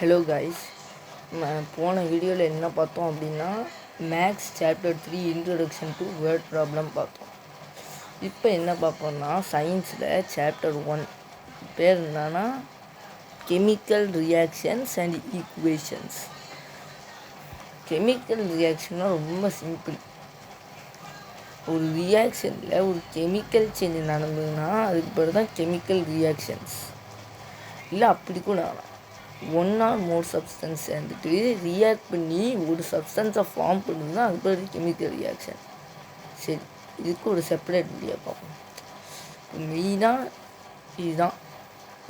Hello guys, போன வீடியோவில் என்ன பார்த்தோம் அப்படின்னா maths chapter 3 introduction to word problem பார்த்தோம். இப்போ என்ன பார்ப்போம்னா சயின்ஸில் சாப்டர் 1 பேர் என்னன்னா chemical reactions and equations. Chemical ரியாக்ஷன்னா ரொம்ப சிம்பிள். ஒரு ரியாக்ஷனில் ஒரு கெமிக்கல் சேஞ்ச் நடந்ததுன்னா அதுக்கு பேர் தான் கெமிக்கல் ரியாக்ஷன்ஸ். இல்லை அப்படி கூட ஒன் ஆர் மோர் சப்ஸ்டன்ஸ் சேர்ந்துட்டு ரியாக்ட் பண்ணி ஒரு சப்ஸ்டன்ஸை ஃபார்ம் பண்ணுதுன்னா அது பேர் கெமிக்கல் ரியாக்ஷன். சரி, இதுக்கு ஒரு செப்பரேட் வீடியோ பார்ப்போம். மெயினாக இதுதான்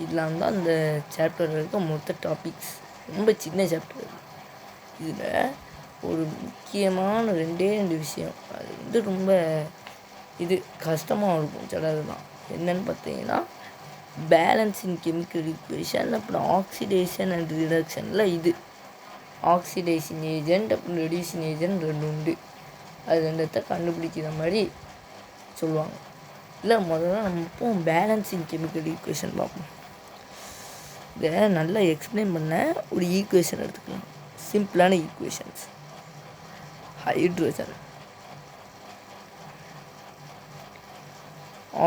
இதெல்லாம் தான் இந்த சாப்டரில் இருக்க மொத்த டாபிக்ஸ். ரொம்ப சின்ன சாப்டர். இதில் ஒரு முக்கியமான ரெண்டு விஷயம் அது ரொம்ப கஷ்டமாக இருக்கும் சிலதுதான். என்னன்னு பார்த்தீங்கன்னா பேலன்ஸ் இன் கெமிக்கல் ஈக்குவேஷன், அப்புறம் ஆக்சிடேஷன் அண்ட் ரிடக்ஷனில் ஆக்சிடேஷன் ஏஜென்ட் அப்புறம் ரெடியூஷன் ஏஜென்ட் ரெண்டு உண்டு. அது ரெண்டத்தை கண்டுபிடிக்கிற மாதிரி சொல்லுவாங்க. இல்லை முதல்ல நம்ம இப்போ பேலன்ஸ் இன் கெமிக்கல் ஈக்குவேஷன் பார்ப்போம். இதை நல்லா எக்ஸ்பிளைன் பண்ண ஒரு ஈக்குவேஷன் எடுத்துக்கலாம். சிம்பிளான ஈக்குவேஷன்ஸ். ஹைட்ரோஜன்,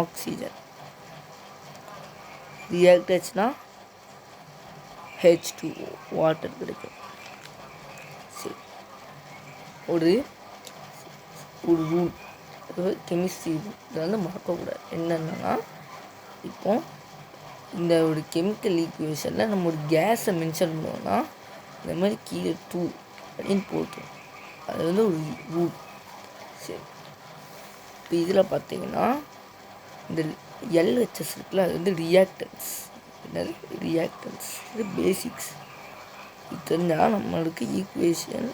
ஆக்சிஜன் ரியாக்டர்ஸ்னா H2O வாட்டர் கிடைக்கும். சரி, ஒரு ரூல் கெமிஸ்ட்ரி இதை மறக்கக்கூடாது. என்னென்னா இப்போ இந்த ஒரு கெமிக்கல் ஈக்குவேஷனில் நம்ம ஒரு கேஸை மென்ஷன் பண்ணுவோம்னா இந்த மாதிரி கீழே 2 அப்படின்னு போட்டுரும். அது ஒரு ரூல். சரி, இப்போ இதில் பார்த்தீங்கன்னா இந்த எல்ஹெச்எஸ் இருக்குல்ல, அது ரியாக்டன்ஸ். என்னது ரியாக்டன்ஸ்? இது பேசிக்ஸ். இது தெரிஞ்சால் நம்மளுக்கு ஈக்குவேஷன்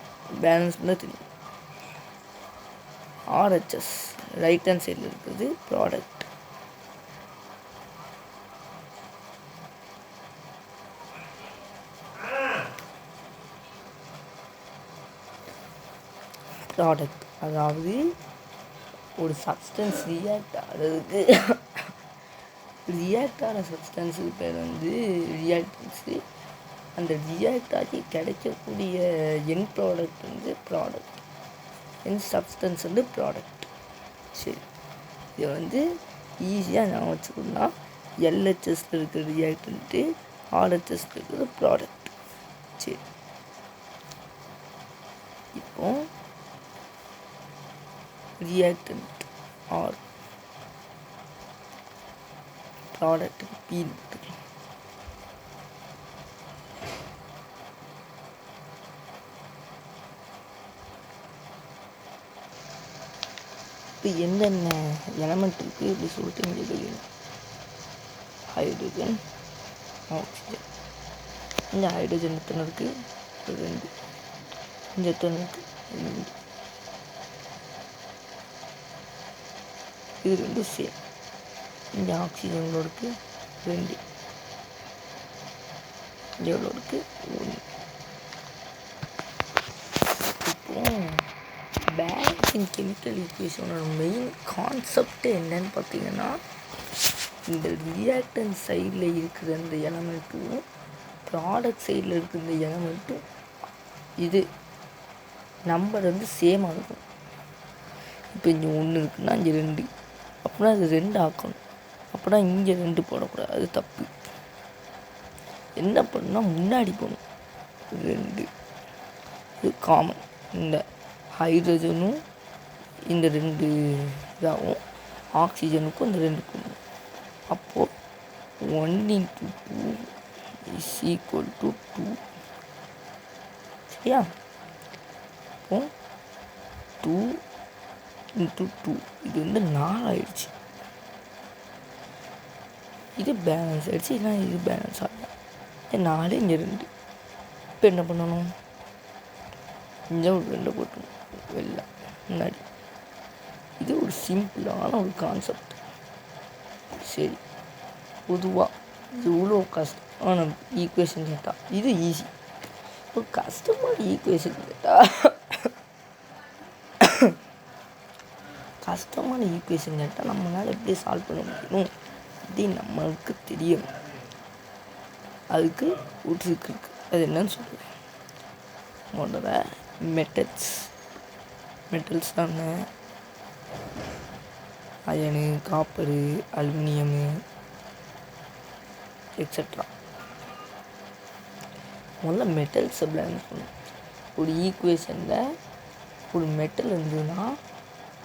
பேலன்ஸ் பண்ண தெரியும். ஆர்ஹெச்எஸ் ரைட் ஹேண்ட் சைடில் இருக்கிறது ப்ராடக்ட். அதாவது ஒரு சப்ஸ்டன்ஸ் ரியாக்ட் ஆன சப்ஸ்டன்ஸுக்கு பேர் ரியாக்டன்ஸு. அந்த ரியாக்ட் ஆகி கிடைக்கக்கூடிய என் ப்ராடக்ட் ப்ராடக்ட். என் சப்ஸ்டன்ஸ் ப்ராடக்ட். சரி, இதை ஈஸியாக நான் வச்சுக்கணும்னா எல்ஹெச்எஸில் இருக்கிற ரியாக்டன்ட்டு, ஆர்ஹெச்எஸில் இருக்கிறது ப்ராடக்ட். சரி, இப்போ ரியாக்டன்ட் ஆர் ப்ராடக்ட் பி எடுத்துக்கலாம். இப்போ என்னென்ன எலமெண்ட் இருக்குது இப்படி சொல்லிட்டு இங்கே தெரியும். Hydrogen, oxygen. இந்த ஹைட்ரோஜன் எத்தனை இருக்குது? 2. இந்த எத்தனை இருக்குது? 2. இது 2 சேம். இந்த ஆக்சிஜனோட இருக்குது 2. எவ்வளோ இருக்குது? 1. இப்போ பேலன்ஸ் இன் கெமிக்கல் ஈக்குவேஷனோட மெயின் கான்செப்ட் என்னன்னு பார்த்தீங்கன்னா இந்த ரியாக்டன்ட் சைடில் இருக்கிற அந்த எலமெண்ட்டும் ப்ராடக்ட் சைடில் இருக்கிற இந்த எலமெண்ட்டும் நம்பர் சேமாக இருக்கும். இப்போ இங்கே 1 இருக்குன்னா இங்கே 2, அப்படின்னா அது 2 ஆக்கணும். அப்படின்னா இங்கே 2 போடக்கூடாது, அது தப்பு. என்ன பண்ணால் முன்னாடி போகணும். 2 இது காமன். இந்த ஹைட்ரோஜனும் இந்த 2 இதாகும், ஆக்சிஜனுக்கும் இந்த 2 போடணும். அப்போது 1 × 2 = 2. சரியா? அப்போ 2 × 2 இது 4 ஆயிடுச்சு. இது பேலன்ஸ் ஆகிடுச்சு. இல்லைனா இது பேலன்ஸ் ஆகலாம். 4 இங்கே 2. இப்போ என்ன பண்ணணும்? இங்கே ஒரு 2 போட்டணும் வெளில முன்னாடி. இது ஒரு சிம்பிளான ஒரு கான்செப்ட். சரி, பொதுவாக இது இவ்வளோ கஷ்டமான ஈக்குவேஷன் கேட்டால் இது ஈஸி. இப்போ கஷ்டமான ஈக்குவேஷன் கேட்டால் நம்மளால் எப்படி சால்வ் பண்ண முடியும்? இது நம்மளுக்கு தெரியும். அதுக்கு ஒரு ட்ரிக் இருக்குது. அது என்னன்னு சொல்லுவேன். முதல்ல மெட்டல்ஸ் தானே அயனு, காப்பரு, அலுமினியமு எக்ஸட்ரா. முதல்ல மெட்டல்ஸை பேலன்ஸ் பண்ணணும். ஒரு ஈக்குவேஷனில் ஒரு மெட்டல் இருந்ததுன்னா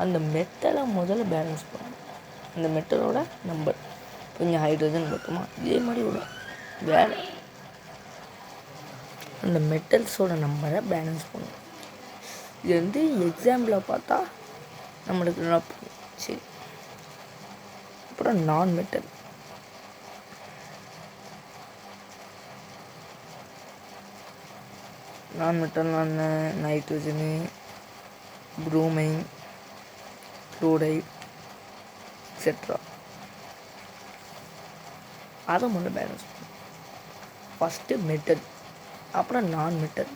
அந்த மெட்டலை முதல்ல பேலன்ஸ் பண்ணணும். அந்த மெட்டலோட நம்பர் கொஞ்சம் ஹைட்ரஜன் மட்டுமா இதே மாதிரி ஒரு வேலை அந்த மெட்டல்ஸோட நம்பரை பேலன்ஸ் பண்ணணும். இது வந்து எக்ஸாம்பிளில் பார்த்தா நம்மளுக்கு நல்லா புரியும். சரி, அப்புறம் non metal. Nitrogen, bromine, chloride etcetera. அதை முதல்ல பேலன்ஸ் பண்ணணும். ஃபஸ்ட்டு மெட்டல், அப்புறம் நான் மெட்டல்,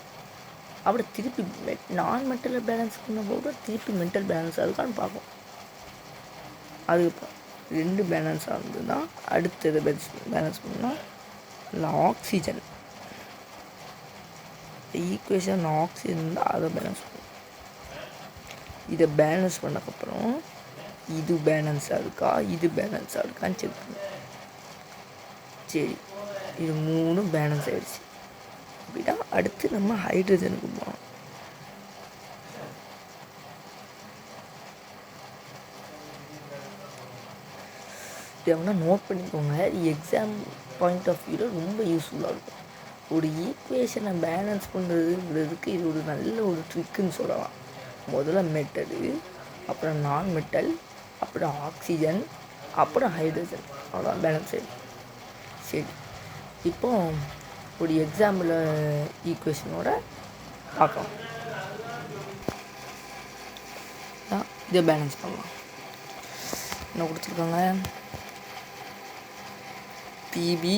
அப்புறம் திருப்பி நான் மெட்டலை பேலன்ஸ் பண்ண போது திருப்பி மெட்டல் பேலன்ஸ் ஆகுதான்னு பார்ப்போம். அதுக்கப்புறம் 2 பேலன்ஸ் ஆகுதுன்னா அடுத்தது பேலன்ஸ் பண்ணால் இல்லை ஆக்சிஜன் ஈக்குவேஷன் ஆக்சிஜன் தான் அதை பேலன்ஸ் பண்ணும். இதை பேலன்ஸ் பண்ணக்கப்புறம் இது பேலன்ஸாக இருக்கா இது பேலன்ஸாக இருக்கான்னு செக் பண்ணும். சரி, இது 3 பேலன்ஸ் ஆகிடுச்சு அப்படின்னா அடுத்து நம்ம ஹைட்ரஜனுக்கு போகலாம். எவ்வளோ நோட் பண்ணிக்கோங்க. எக்ஸாம் பாயிண்ட் ஆஃப் வியூவில் ரொம்ப யூஸ்ஃபுல்லாக இருக்கும். ஒரு ஈக்குவேஷனை பேலன்ஸ் பண்ணுறதுங்கிறதுக்கு இது ஒரு நல்ல ஒரு ட்ரிக்குன்னு சொல்லலாம். முதல்ல மெட்டலு, அப்புறம் நான் மெட்டல், அப்புறம் ஆக்சிஜன், அப்புறம் ஹைட்ரஜன், அவ்வளோதான் பேலன்ஸ் ஆகிடும். சரி, இப்போ ஒரு எக்ஸாம்பிள் ஈக்குவேஷனோட பார்க்கலாம். இதை பேலன்ஸ் பண்ணலாம். என்ன கொடுத்துருக்காங்க? பிபி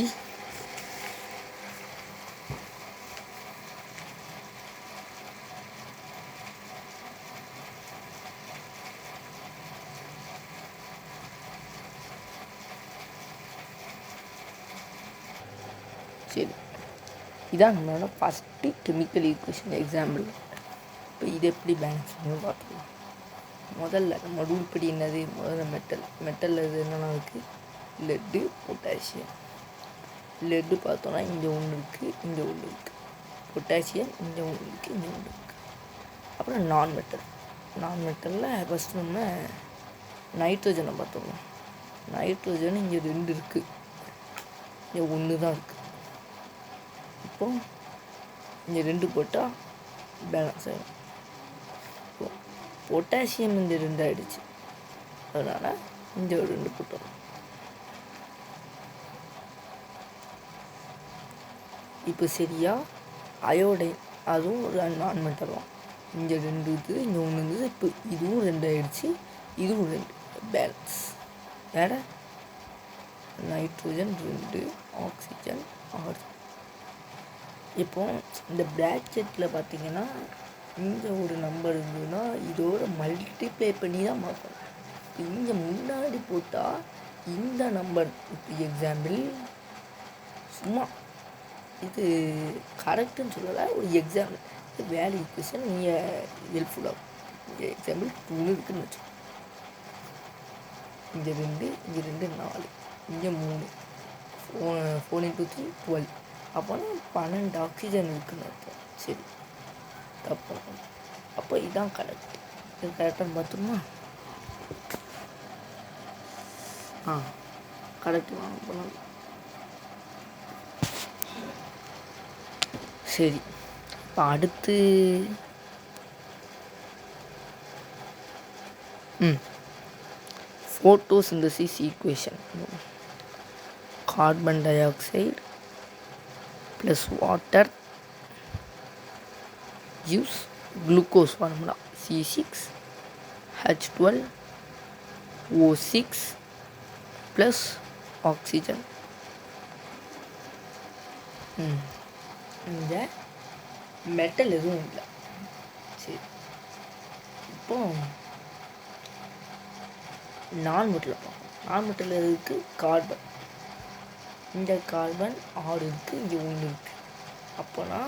சரி, இதான் நம்மளோட ஃபஸ்ட்டு கெமிக்கல் ஈக்குவேஷன் எக்ஸாம்பிள். இப்போ இது எப்படி பேலன்ஸ் பண்ணி பார்த்துக்கலாம். முதல்ல நம்ம ரூல் படி என்னது? முதல்ல மெட்டலில் இது என்னென்னா இருக்குது? லெட்டு, பொட்டாசியம். லெட்டு பார்த்தோன்னா இங்கே ஒன்று இருக்குது, இங்கே ஒன்று இருக்குது. பொட்டாசியம் இங்கே ஒன்று இருக்குது, இங்கே ஒன்று இருக்குது. அப்புறம் நான் மெட்டலில் ஃபஸ்ட்டு நம்ம நைட்ரஜனை பார்த்தோம்னா நைட்ரஜன் இங்கே 2 இருக்குது, இங்கே 1 தான் இருக்குது. இப்போ இங்கே 2 போட்டால் பேலன்ஸ் ஆகிடும். இப்போ பொட்டாசியம் இங்கே 2 ஆகிடுச்சு, அதனால் இங்கே ஒரு 2 போட்டோம். இப்போ சரியா அயோடைன், அதுவும் ஒரு நான் மெட்டல் தான். இங்கே 2 இருக்குது, இங்கே 1 இருந்தது. இப்போ இதுவும் 2 ஆகிடுச்சு, இதுவும் 2 பேலன்ஸ். வேறு நைட்ரோஜன் 2, ஆக்சிஜன் 6. இப்போ இந்த ப்ராக்கெட்டில் பார்த்தீங்கன்னா இங்கே ஒரு நம்பர் இருந்ததுன்னா இதோட மல்டிப்ளை பண்ணி தான் பார்க்கணும். இங்கே முன்னாடி போட்டால் இந்த நம்பர், இப்போ எக்ஸாம்பிள் சும்மா இது கரெக்டுன்னு சொல்லலை, ஒரு எக்ஸாம்பிள் வேல்யூ ஈக்குவேஷன் நீங்கள் ஹெல்ப்ஃபுல்லாகும். இங்கே எக்ஸாம்பிள் 2 இருக்குதுன்னு வச்சோம். இங்கே 2, இங்கே 2 4, இங்கே 3, 4 × 3 12. அப்போனா 12 ஆக்சிஜன் இருக்குதுன்னு அர்த்தம். சரி, தப்பு. அப்போ இதுதான் கரெக்ட். இது கரெக்டாக பார்த்துருமா? கரெக்டு தான். அப்போலாம் சரி. இப்போ அடுத்து photosynthesis equation. Carbon dioxide plus water gives glucose formula C6H12O6 plus oxygen. இந்த மெட்டல் எதுவும் இல்லை. சரி, இப்போ நான் மெட்டல் பார்ப்போம். நான் மெட்டல் எதுக்கு? கார்பன். இந்த கார்பன் 6 இருக்குது, இங்கே 1 இருக்குது. அப்போனா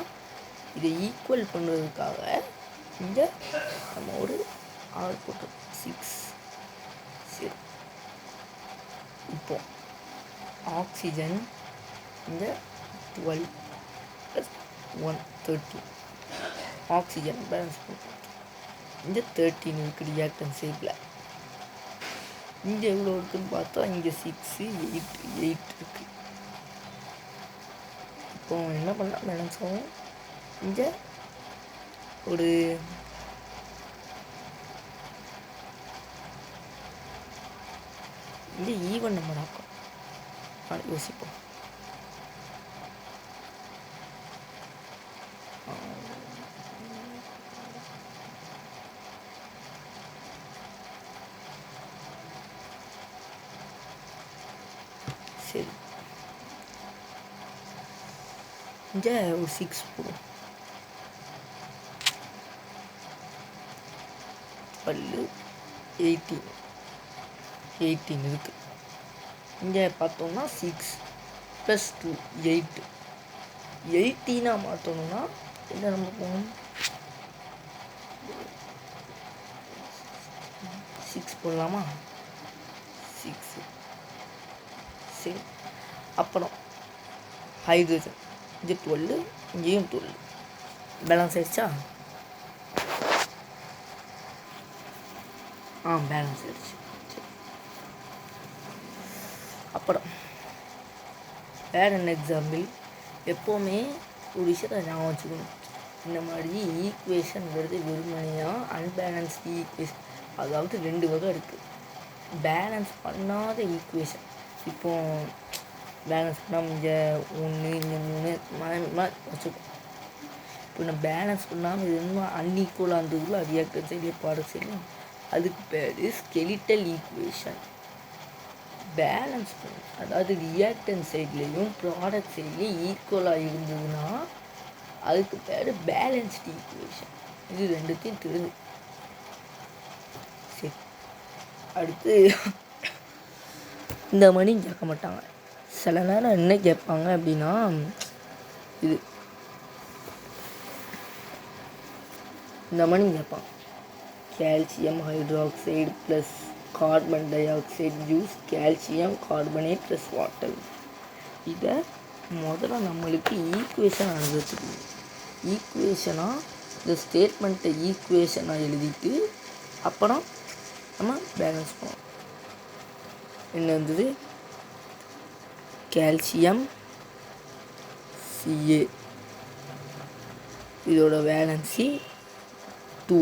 இதை ஈக்குவல் பண்ணுறதுக்காக இங்கே நம்ம ஒரு ஆறு போட்டோம் 6. சரி, இப்போ ஆக்சிஜன் இந்த 12 + 1 13. ஆக்சிஜன் பேலன்ஸ் போட்டோம். இந்த 13 இருக்குது ரியாக்டன்ஸ் சைடில். இங்கே எவ்வளோ இருக்குதுன்னு பார்த்தா இங்கே 6 8 இருக்குது. இப்போ என்ன பண்ணலாம் பேலன்ஸ் ஆகும். இங்கே ஒரு இங்கே ஈவன் நம்பர் ஆக்கும். யோசிப்போம். சரி, இங்கே ஒரு 6 போடும். 12 18 இருக்குது. இங்கே பார்த்தோம்னா 6 + 2 8. 18 மாற்றணும்னா என்ன நம்ம போகணும். 6 போடலாமா. 6. சரி, அப்புறம் ஹைட்ரஜன் இது 12, இங்கேயும் 12. பேலன்ஸ் ஆயிடுச்சா. பேலன்ஸ் ஆயிடுச்சு. சரி, அப்புறம் வேறு என்ன எக்ஸாம்பிள். எப்போவுமே ஒரு விஷயத்தை ஞாபகம் வச்சுக்கணும். இந்த மாதிரி ஈக்குவேஷன்ங்கிறது வெறுமனையாக அன்பேலன்ஸ்டு ஈக்குவேஷன், அதாவது 2 வகை இருக்குது. பேலன்ஸ் பண்ணாத ஈக்குவேஷன். இப்போது பேலன்ஸ் பண்ணாமல் இங்கே 1 இங்கே 3 வச்சுக்கோம். இப்போ நான் பேலன்ஸ் பண்ணாமல் இது இன்னும் அன்ஈக்குவலாக இருந்ததுக்குள்ள ரியாக்டர் சைட்லேயே ப்ராடக்ட் சைட்லையும் அதுக்கு பேர் ஸ்கெலிட்டல் ஈக்குவேஷன். பேலன்ஸ் பண்ண அதாவது ரியாக்டன் சைட்லேயும் ப்ராடக்ட் சைட்லேயும் ஈக்குவலாக இருந்ததுன்னா அதுக்கு பேர் பேலன்ஸ்டு ஈக்குவேஷன். இது ரெண்டுத்தையும் தெரிஞ்சு. சரி, அடுத்து இந்த மணி கேட்க மாட்டாங்க. சில நேரம் என்ன கேட்பாங்க அப்படின்னா, இது இந்த மணி கேட்பாங்க. Calcium hydroxide plus carbon di oxide juice calcium carbonate plus water. இதை முதல்ல நம்மளுக்கு ஈக்குவேஷன் அனுபவிச்சுக்கணும். ஈக்குவேஷனாக இந்த ஸ்டேட்மெண்ட்டை ஈக்குவேஷனாக எழுதிட்டு அப்புறம் நம்ம பேலன்ஸ் பண்ணோம். என்ன இருந்தது. கால்சியம் Ca இதோட வேலன்சி 2.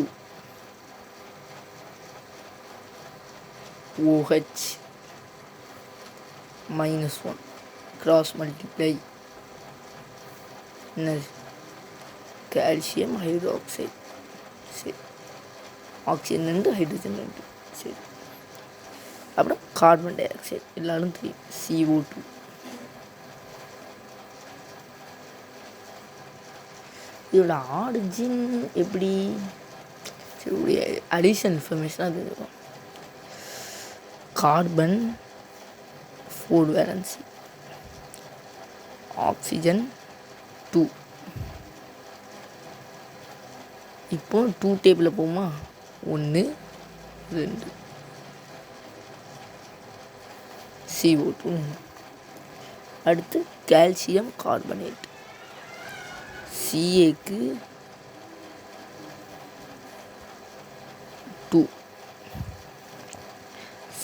OH -1 கிராஸ் மல்டிப்ளை என்னது கால்சியம் ஹைட்ராக்சைடு. சரி, ஆக்சிஜன் 2 ஹைட்ரஜன் 2. சரி, அப்புறம் கார்பன் டை ஆக்சைடு எல்லாரும் தெரியும் CO2. இதோட ஆரிஜின் எப்படி. சரி, அடிஷனல் இன்ஃபர்மேஷனாக அது இருக்கும். Carbon 4 valency, oxygen 2. இப்போ 2 டேபிளில் போகுமா. 1 2 CO2. அடுத்து கால்சியம் கார்பனேட். Caக்கு 2,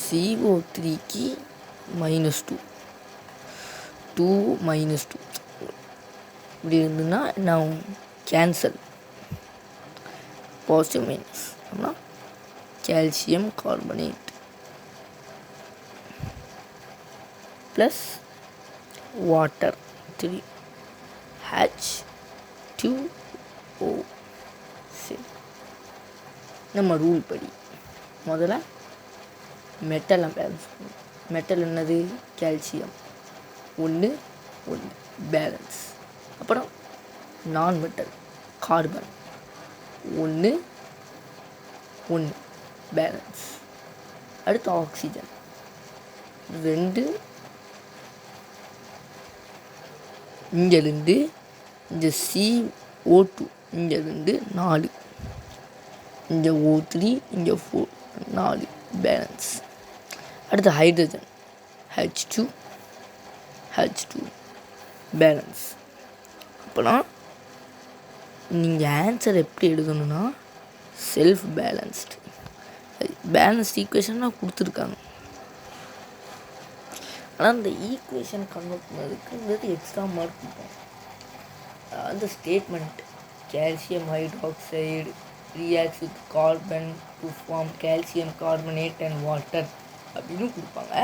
CO3க்கு -2, 2 -2 இப்படி இருந்ததுன்னா நான் கேன்சல் பாசிட்டிவ் மைனஸ். அப்படின்னா calcium carbonate plus water 3 H2O. சரி, நம்ம ரூல் படி முதல்ல மெட்டலை பேலன்ஸ் பண்ணும். மெட்டல் என்னது கால்சியம் 1 1 பேலன்ஸ். அப்புறம் நான் மெட்டல் கார்பன் 1 1 பேலன்ஸ். அடுத்து ஆக்சிஜன் 2, இங்கேருந்து இங்கே CO2 இங்கே 2 4, இங்கே O3 இங்கே 4 4 பேலன்ஸ். அடுத்து ஹைட்ரஜன் H2 பேலன்ஸ். அப்போனா நீங்கள் ஆன்சர் எப்படி எழுதணும்னா செல்ஃப் பேலன்ஸ்டு ஈக்குவேஷன் கொடுத்துருக்காங்க. ஆனால் அந்த ஈக்குவேஷன் கன்வெர்ட் பண்ணதுக்குங்கிறது எக்ஸ்ட்ரா மார்க் கொடுப்போம். அந்த statement calcium hydroxide reacts with carbon to form calcium carbonate and water அப்படின்னு கொடுப்பாங்க.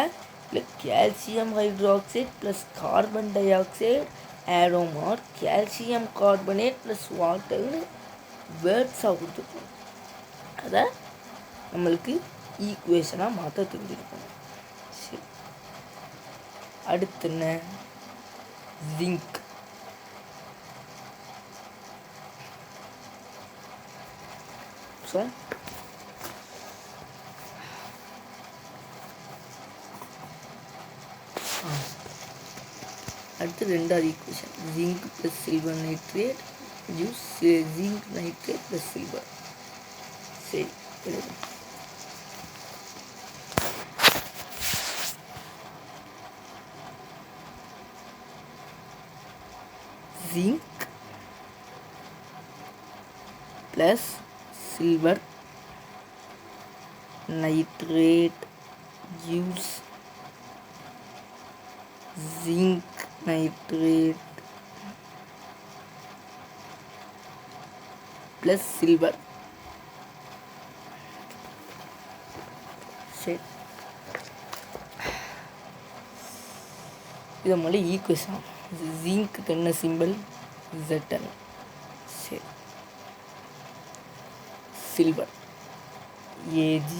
இல்லை calcium hydroxide plus carbon dioxide arrow mark calcium carbonate plus வாட்டர்னு வேர்ட்ஸாக கொடுத்துருப்பாங்க. அதை நம்மளுக்கு ஈக்குவேஷனாக மாற்ற தெரிஞ்சிருக்கணும். சரி, அடுத்து என்ன? ஜிங்க். சார் அடுத்து ரெண்டாவது equation zinc plus silver nitrate யூஸ் ஜிங்க் நைட்ரேட் ப்ளஸ் சில்வர். சரி, ஜிங்க் ப்ளஸ் சில்வர் நைட்ரேட் யூஸ் ஜிங்க் நைட்ரேட் ப்ளஸ் சில்வர். சரி, இதை மாதிரி ஈக்குவேஷன் ஜிங்க்கு என்ன சிம்பிள் Zn. சரி, சில்வர் Ag,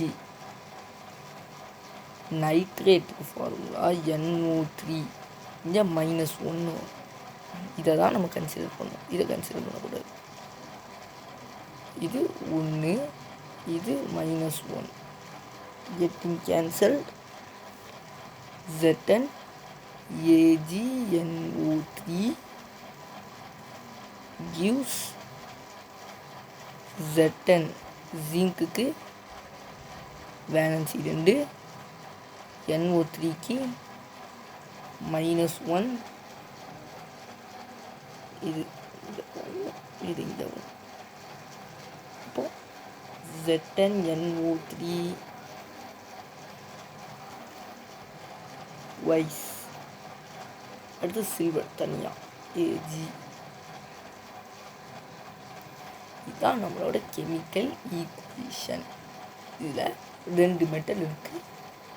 நைட்ரேட்டுக்கு ஃபார்முலா NO3 இங்கே -1. இதை தான் நம்ம கன்சிடர் பண்ணணும். இதை கன்சிடர் பண்ணக்கூடாது. இது 1, இது -1 getting cancelled. Zn AgNO3 gives Zn. ஜிங்க்குக்கு வேலன்சி 2, NO3க்கு -1. இது இந்த இப்போ ZnNO3 வைஸ். அடுத்து சில்வர் தனியாக Ag. இதுதான் நம்மளோட கெமிக்கல் ஈக்குவேஷன். இதில் 2 மெட்டல் இருக்குது,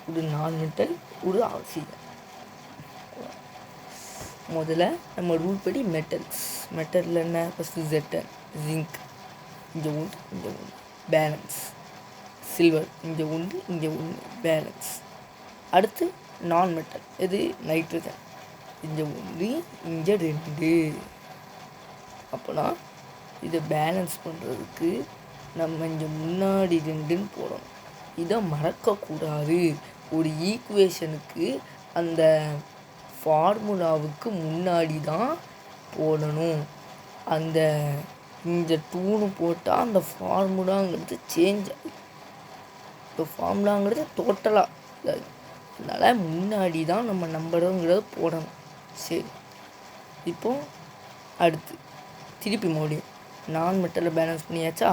ஒரு நான் மெட்டல், ஒரு ஆக்சிஜன். முதல்ல நம்ம ரூல் படி மெட்டலில் என்ன? ஃபஸ்ட்டு Zn ஜிங்க் இங்கே 1 இங்கே 1 பேலன்ஸ். சில்வர் இங்கே 1 இங்கே 1 பேலன்ஸ். அடுத்து நான் மெட்டல் எது? நைட்ரஜன் இங்கே 1 இங்கே 2. அப்போனா இதை பேலன்ஸ் பண்ணுறதுக்கு நம்ம இங்கே முன்னாடி 2ன்னு போடணும். இதை மறக்கக்கூடாது. ஒரு ஈக்குவேஷனுக்கு அந்த ஃபார்முலாவுக்கு முன்னாடி தான் போடணும். அந்த இந்த 2ன்னு போட்டால் அந்த ஃபார்முலாங்கிறது சேஞ்ச் ஆகும். இப்போ ஃபார்முலாங்கிறது டோட்டலாக அதனால் முன்னாடி தான் நம்ம நம்பருங்கிறத போடணும். சரி, இப்போது அடுத்து திருப்பி மறுபடியும் நான் மெட்டலில் பேலன்ஸ் பண்ணியாச்சா?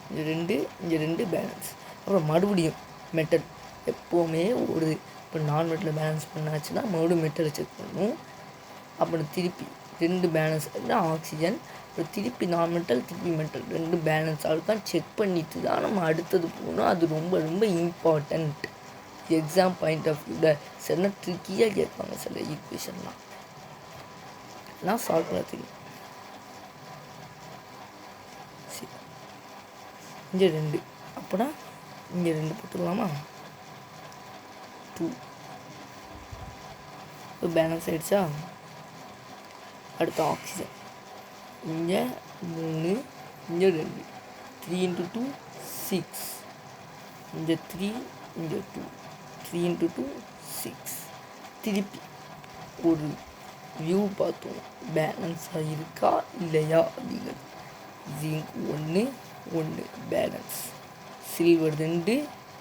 இங்கே 2 இங்கே 2 பேலன்ஸ். அப்புறம் மறுபடியும் மெட்டல் எப்போவுமே ஒரு இப்போ நான் மெட்டலில் பேலன்ஸ் பண்ணாச்சுன்னா மறுபடியும் மெட்டலை செக் பண்ணணும். அப்புறம் திருப்பி 2 பேலன்ஸ் ஆக்சிஜன். அப்புறம் திருப்பி நான் மெட்டல் திருப்பி மெட்டல் 2 பேலன்ஸ் தான் செக் பண்ணிட்டு தான் நம்ம அடுத்தது போகணும். அது ரொம்ப ரொம்ப இம்பார்ட்டண்ட். எக்ஸாம் பாயிண்ட் ஆஃப் வியூவில் சில ட்ரிக்கியாக கேட்பாங்க சில ஈக்குவேஷன்லாம். நான் சால்வ் பண்ண தெரியும். சரி, இங்கே 2 அப்போனா இங்கே 2 போட்டுக்கலாமா? 2 பேலன்ஸ் ஆகிடுச்சா? அடுத்த ஆக்சிஜன் இங்கே 3 இங்கே 2 3 × 2 6 இங்கே 3 இங்கே 2 3 × 2 6. திருப்பி ஒரு வியூ பார்த்தோம், பேலன்ஸாக இருக்கா இல்லையா அப்படிங்கிறது. ஜிங்க் 1 1 பேலன்ஸ், சில்வர் 2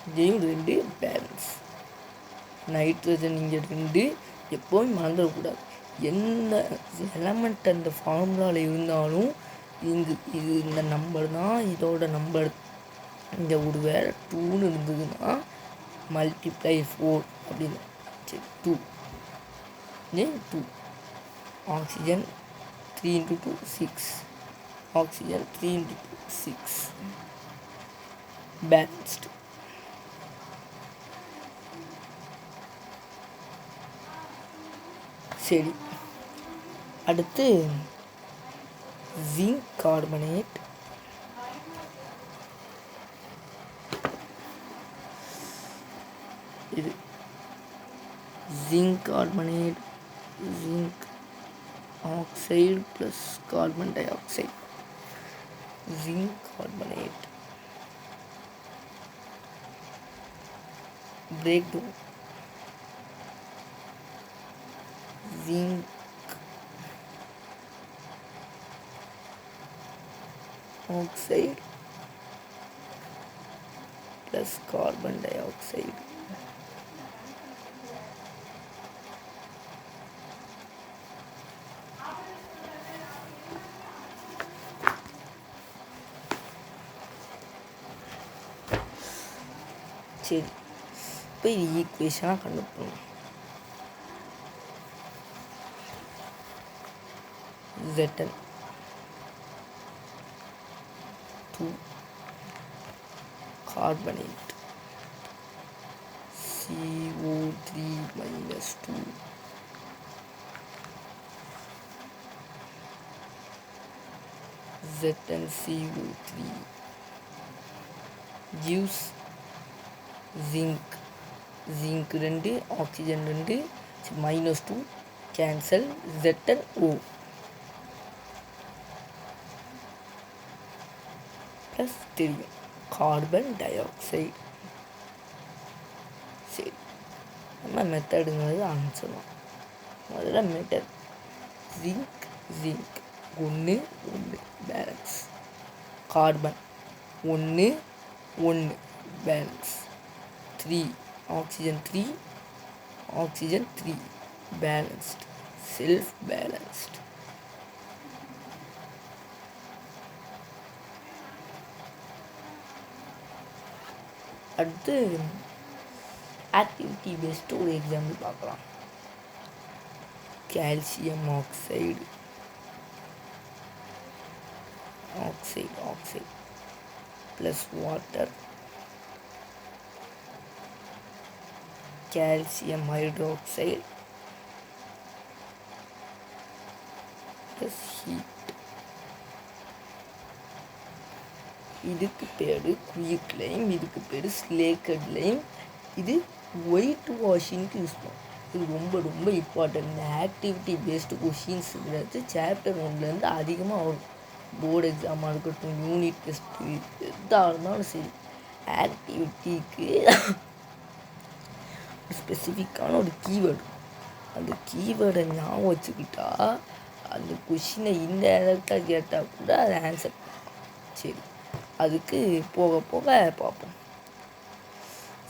இங்கேயும் 2 பேலன்ஸ், நைட்ரஜன் இங்கே 2. எப்போவும் மறந்துடக்கூடாது, எந்த எலமெண்ட் அந்த ஃபார்முலாவில் இருந்தாலும் இது இந்த நம்பர் தான் இதோட நம்பர். இங்கே ஒரு வேளை 2ன்னு இருந்ததுன்னா மல்டிப்ளை 4 அப்படின்னு. சரி, 2 2 ஆக்சிஜன் 3 × 2 6, ஆக்சிஜன் 3 × 2 6 பேலன்ஸ்டு. சரி, அடுத்து ஜிங்க் கார்பனேட். இது zinc carbonate, zinc oxide plus carbon di oxide. Zinc carbonate break down. Zinc oxide plus carbon dioxide. சரி, இப்போ இது ஈக்குவேஷனாக கண்டுபிடிக்கணும். Zn 2 carbonate CO3 -2 ZnCO3 gives zinc 2 oxygen 2 -2 cancel ZnO plus தெரியும் carbon di oxide. சரி, நம்ம மெத்தடுங்கிறது ஆரம்பிச்சிடலாம். முதல்ல method zinc 1 1 balance, carbon 1 1 balance, 3 oxygen 3 oxygen 3 balanced, self balanced. அடுத்து ஆக்டிவிட்டி பேஸ்டு ஒரு எக்ஸாம்பிள் பார்க்கலாம். Calcium oxide plus water, calcium hydroxide plus heat. இதுக்கு பேர் குயிக் லைம், இதுக்கு பேர் ஸ்லேக்கட் லைம். இது ஒயிட் வாஷிங்க்கு யூஸ் பண்ணும். இது ரொம்ப ரொம்ப இம்பார்ட்டன்ட். இந்த ஆக்டிவிட்டி பேஸ்டு கொஷின்ஸுங்கிறது சாப்டர் 1லேருந்து அதிகமாக வரும். போர்டு எக்ஸாமாக இருக்கட்டும், யூனிட் டெஸ்ட்டு, எதாக இருந்தாலும் சரி, ஆக்டிவிட்டிக்கு ஸ்பெசிஃபிக்கான ஒரு கீவேர்டு, அந்த கீவேர்டை ஞாபகம் வச்சுக்கிட்டா அந்த கொஷினை இன்டைரக்டாக கேட்டால் கூட அதை ஆன்சர். சரி, அதுக்கு போக போக பார்ப்போம்.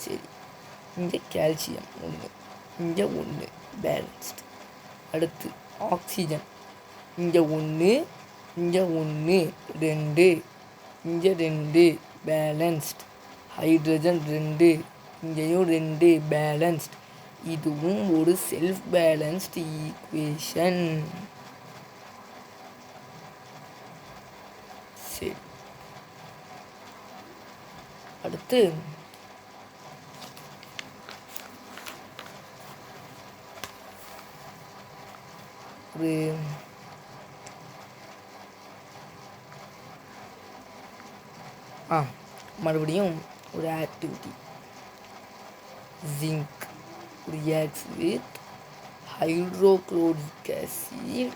சரி, இங்கே கால்சியம் 1 இங்கே 1 பேலன்ஸ்டு. அடுத்து ஆக்சிஜன் இங்கே 1 இங்கே 1 2 இங்கே 2 பேலன்ஸ்டு. ஹைட்ரஜன் 2 இங்கேயும் 2 பேலன்ஸ்டு. இதுவும் ஒரு செல்ஃப் பேலன்ஸ்டு ஈக்குவேஷன். சரி, அடுத்து ஒரு மறுபடியும் ஒரு activity. Zinc reacts with hydrochloric acid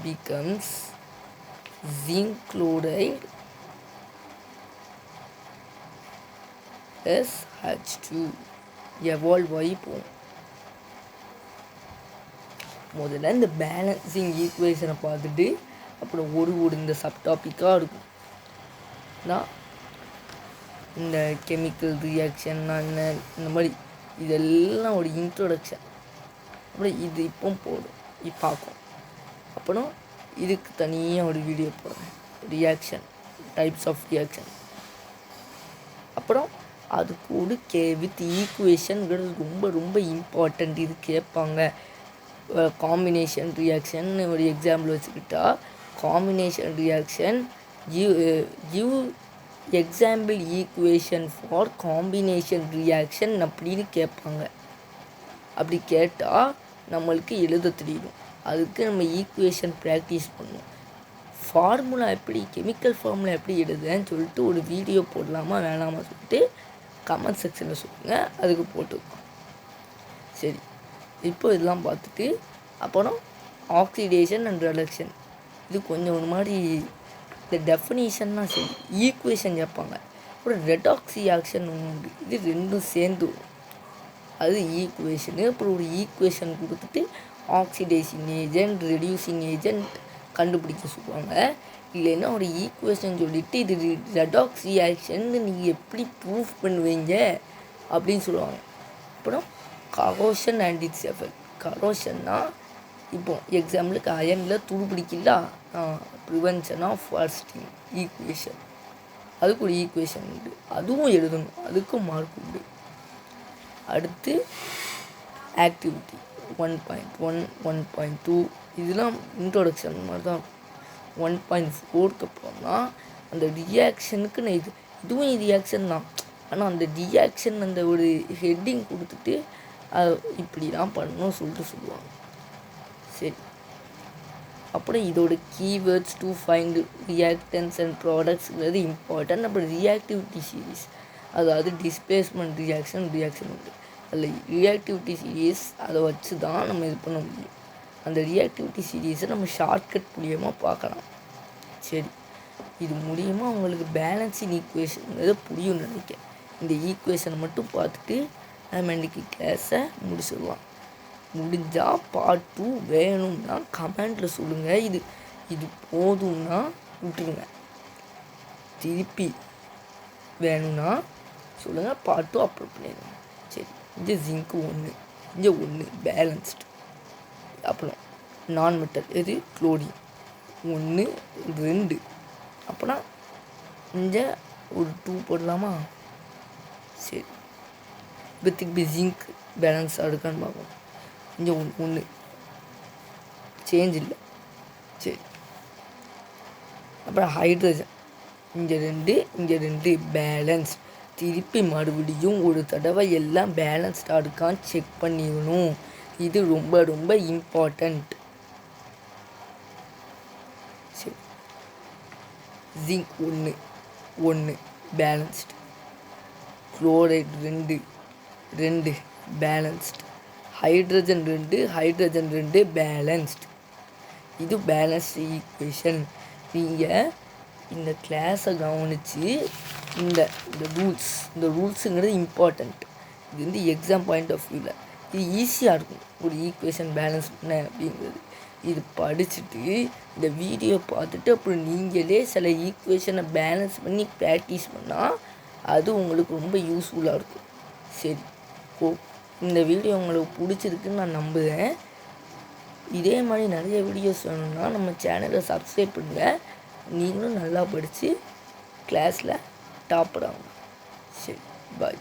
becomes zinc chloride SH2. Evolve ஆகி போகும். முதல்ல இந்த பேலன்சிங் ஈக்குவேஷனை பார்த்துட்டு அப்புறம் ஒரு இந்த சப்டாபிக்காக இருக்கும் தான் இந்த கெமிக்கல் ரியாக்ஷன்னா என்ன, இந்த மாதிரி இதெல்லாம் ஒரு இன்ட்ரோடக்ஷன். அப்புறம் இது இப்போ போடும் பார்க்கும். அப்புறம் இதுக்கு தனியாக ஒரு வீடியோ போடுறேன், ரியாக்ஷன், டைப்ஸ் ஆஃப் ரியாக்ஷன். அப்புறம் அது கூட வித் ஈக்குவேஷனுங்கிறது ரொம்ப ரொம்ப இம்பார்ட்டண்ட். இது கேட்பாங்க. காம்பினேஷன் ரியாக்ஷன் ஒரு எக்ஸாம்பிள் வச்சுக்கிட்டா, combination reaction give example equation for combination reaction அப்படின்னு கேட்பாங்க. அப்படி கேட்டால் நம்மளுக்கு எழுத தெரியும். அதுக்கு நம்ம ஈக்குவேஷன் ப்ராக்டிஸ் பண்ணணும். ஃபார்முலா எப்படி, கெமிக்கல் ஃபார்முலா எப்படி எழுதுன்னு சொல்லிட்டு ஒரு வீடியோ போடலாமா வேணாமா சொல்லிட்டு கமெண்ட் செக்ஷனில் சொல்லுங்கள், அதுக்கு போட்டுருக்கோம். சரி, இப்போ இதெல்லாம் பார்த்துட்டு அப்புறம் ஆக்சிடேஷன் அண்ட் ரிடக்ஷன். இது கொஞ்சம் ஒரு மாதிரி இந்த டெஃபினிஷன்னா சரி, ஈக்குவேஷன் கேட்பாங்க. அப்புறம் ரெடாக்ஸ் ரியாக்ஷன் உண்டு. இது ரெண்டும் சேர்ந்து அது ஈக்குவேஷனு. அப்புறம் ஒரு ஈக்குவேஷன் கொடுத்துட்டு ஆக்சிடேஷன் ஏஜென்ட், ரெடியூசிங் ஏஜென்ட் கண்டுபிடிக்க சொல்லுவாங்க. இல்லைன்னா ஒரு ஈக்குவேஷன் சொல்லிவிட்டு இது ரெடாக்ஸ் ரியாக்ஷன் நீங்கள் எப்படி ப்ரூஃப் பண்ணுவீங்க அப்படின்னு சொல்லுவாங்க. அப்புறம் கரோஷன் அண்ட் இட்ஸ் எஃபெக்ட். கரோஷன்னா இப்போ எக்ஸாம்பிளுக்கு அயனில் துரு பிடிக்கல, ப்ரிவென்ஷன் ஆஃப் ஃபாஸ்டிங் ஈக்குவேஷன், அதுக்கு ஒரு ஈக்குவேஷன் உண்டு, அதுவும் எழுதணும், அதுக்கும் மார்க் உண்டு. அடுத்து ஆக்டிவிட்டி 1.1, 1.2 இதெல்லாம் இன்ட்ரோடக்ஷன் மாதிரி தான். 1.4க்கு அப்புறம்னா அந்த ரியாக்ஷனுக்கு நான் இதுவும் ரியாக்ஷன் தான். ஆனால் அந்த ரியாக்ஷன் அந்த ஒரு ஹெட்டிங் கொடுத்துட்டு இப்படி தான் பண்ணணும் சொல்லிட்டு சொல்லுவாங்க. சரி, அப்புறம் இதோட keywords to find reactants and ப்ராடக்ட்ஸுங்கிறது இம்பார்ட்டன்ட். அப்புறம் ரியாக்டிவிட்டி சீரீஸ், அதாவது டிஸ்பிளேஸ்மெண்ட் ரியாக்ஷன் உண்டு. அதில் ரியாக்டிவிட்டி சீரீஸ் அதை வச்சு தான் நம்ம இது பண்ண முடியும். அந்த ரியாக்டிவிட்டி சீரீஸை நம்ம ஷார்ட்கட் மூலியமாக பார்க்கலாம். சரி, இது மூலியமாக உங்களுக்கு பேலன்சிங் ஈக்குவேஷனுங்கிறது புரியும்னு நினைக்கிறேன். இந்த ஈக்குவேஷனை மட்டும் பார்த்துட்டு நம்ம இன்றைக்கி கிளாஸை முடிச்சிடலாம். முடிஞ்சால் பார்ட் 2 வேணும்னா கமெண்டில் சொல்லுங்கள். இது போதும்னா விட்டுருங்க. திருப்பி வேணும்னா சொல்லுங்கள், பார்ட் 2 அப்லோட் பண்ணிடுங்க. சரி, இங்கே ஜிங்க்கு 1, இங்கே 1 பேலன்ஸ்டு. அப்புறம் நான் மெட்டல் எது குளோரின் 1, 2. அப்போனா இங்கே ஒரு 2 போடலாமா? சரி, இப்போ திருப்பி ஜிங்க் பேலன்ஸாக இருக்கான்னு பார்ப்போம். இங்கே 1 சேஞ்ச் இல்லை. சரி, அப்புறம் ஹைட்ரஜன் இங்கே 2, இங்கே 2 பேலன்ஸ். திருப்பி மறுபடியும் ஒரு தடவை எல்லாம் பேலன்ஸ்டாக இருக்கான்னு செக் பண்ணிடணும். இது ரொம்ப ரொம்ப இம்பார்ட்டண்ட். சரி, zinc 1 balanced, chloride 2 balanced, hydrogen 2 balanced. இது பேலன்ஸ்டு ஈக்குவேஷன். நீங்கள் இந்த கிளாஸை கவனித்து இந்த ரூல்ஸுங்கிறது இம்பார்ட்டண்ட். இது வந்து எக்ஸாம் பாயிண்ட் ஆஃப் வியூவில் இது ஈஸியாக இருக்கும். ஒரு ஈக்குவேஷன் பேலன்ஸ் பண்ண அப்படிங்கிறது இது படிச்சுட்டு இந்த வீடியோ பார்த்துட்டு அப்புறம் நீங்களே சில ஈக்குவேஷனை பேலன்ஸ் பண்ணி ப்ராக்டிஸ் பண்ணால் அது உங்களுக்கு ரொம்ப யூஸ்ஃபுல்லாக இருக்கும். சரி, இந்த வீடியோ உங்களுக்கு பிடிச்சிருக்குன்னு நான் நம்புகிறேன். இதே மாதிரி நிறைய வீடியோஸ் வேணும்னா நம்ம சேனலை சப்ஸ்கிரைப் பண்ணுங்கள். நீங்களும் நல்லா படித்து கிளாஸில் டாப்பர் ஆகணும். சரி, பாய்.